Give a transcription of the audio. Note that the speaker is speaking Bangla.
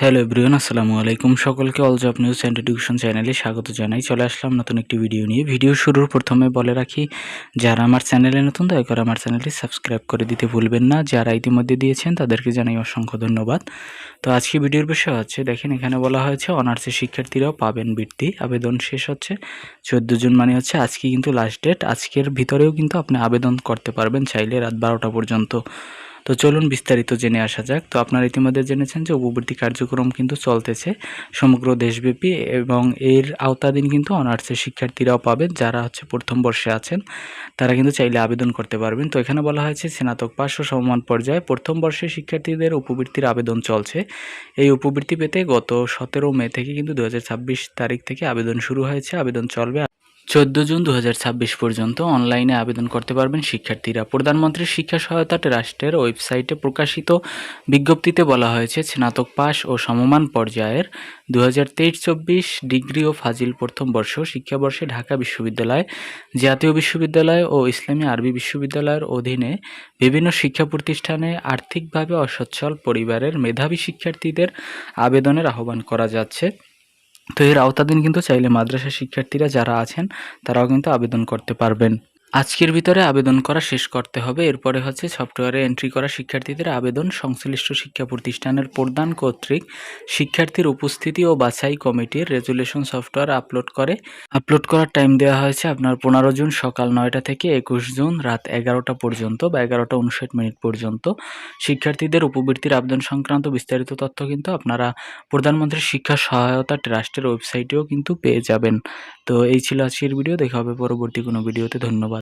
হ্যালো এভরিওয়ান, আসসালামু আলাইকুম। সকলকে all job news and education চ্যানেলে স্বাগত জানাই। চলে আসলাম নতুন একটি ভিডিও নিয়ে। ভিডিও শুরুর প্রথমে বলে রাখি, যারা আমার চ্যানেলে নতুন দয়া করে আমার চ্যানেলটি সাবস্ক্রাইব করে দিতে ভুলবেন না। যারা ইতিমধ্যে দিয়েছেন তাদেরকে জানাই অসংখ্য ধন্যবাদ। তো আজকে ভিডিওর বিষয় হচ্ছে, দেখেন এখানে বলা হয়েছে অনার্সের শিক্ষার্থীরাও পাবেন বৃত্তি। আবেদন শেষ হচ্ছে 14 জুন, মানে হচ্ছে আজকে কিন্তু লাস্ট ডেট। আজকের ভিতরেও কিন্তু আপনি আবেদন করতে পারবেন চাইলে রাত 12টা পর্যন্ত। তো চলুন বিস্তারিত জেনে আসা যাক। তো আপনারা ইতিমধ্যে জেনেছেন যে উপবৃত্তি কার্যক্রম কিন্তু চলতেছে সমগ্র দেশব্যাপী, এবং এর আওতাধীন কিন্তু অনার্সের শিক্ষার্থীরাও পাবেন। যারা হচ্ছে প্রথম বর্ষে আছেন তারা কিন্তু চাইলে আবেদন করতে পারবেন। তো এখানে বলা হয়েছে স্নাতক পাস ও সমমান পর্যায়ে প্রথম বর্ষের শিক্ষার্থীদের উপবৃত্তির আবেদন চলছে। এই উপবৃত্তি পেতে গত 17 মে থেকে কিন্তু 2026 তারিখ থেকে আবেদন শুরু হয়েছে। আবেদন চলবে 14 জুন 2026 পর্যন্ত। অনলাইনে আবেদন করতে পারবেন শিক্ষার্থীরা। প্রধানমন্ত্রীর শিক্ষা সহায়তা ট্রাস্টের ওয়েবসাইটে প্রকাশিত বিজ্ঞপ্তিতে বলা হয়েছে, স্নাতক পাস ও সমমান পর্যায়ের 2023-24 ডিগ্রি ও ফাজিল প্রথম বর্ষ শিক্ষাবর্ষে ঢাকা বিশ্ববিদ্যালয়, জাতীয় বিশ্ববিদ্যালয় ও ইসলামী আরবি বিশ্ববিদ্যালয়ের অধীনে বিভিন্ন শিক্ষা প্রতিষ্ঠানে আর্থিকভাবে অসচ্ছল পরিবারের মেধাবী শিক্ষার্থীদের আবেদনের আহ্বান করা যাচ্ছে। তো এর আওতাধীন কিন্তু চাইলে মাদ্রাসা শিক্ষার্থীরা যারা আছেন তারাও কিন্তু আবেদন করতে পারবেন। আজকের ভিতরে আবেদন করা শেষ করতে হবে। এরপরে হচ্ছে সফটওয়্যারে এন্ট্রি করা শিক্ষার্থীদের আবেদন সংশ্লিষ্ট শিক্ষা প্রতিষ্ঠানের প্রদান কর্তৃক শিক্ষার্থীর উপস্থিতি ও বাছাই কমিটির রেজুলেশন সফটওয়্যার আপলোড করার টাইম দেওয়া হয়েছে আপনার 15 জুন সকাল 9টা থেকে 21 জুন রাত 11টা পর্যন্ত বা 11টা 59 পর্যন্ত। শিক্ষার্থীদের উপবৃত্তির আবেদন সংক্রান্ত বিস্তারিত তথ্য কিন্তু আপনারা প্রধানমন্ত্রীর শিক্ষা সহায়তা ট্রাস্টের ওয়েবসাইটেও কিন্তু পেয়ে যাবেন। তো এই ছিল আজকের ভিডিও। দেখা হবে পরবর্তী কোনো ভিডিওতে। ধন্যবাদ।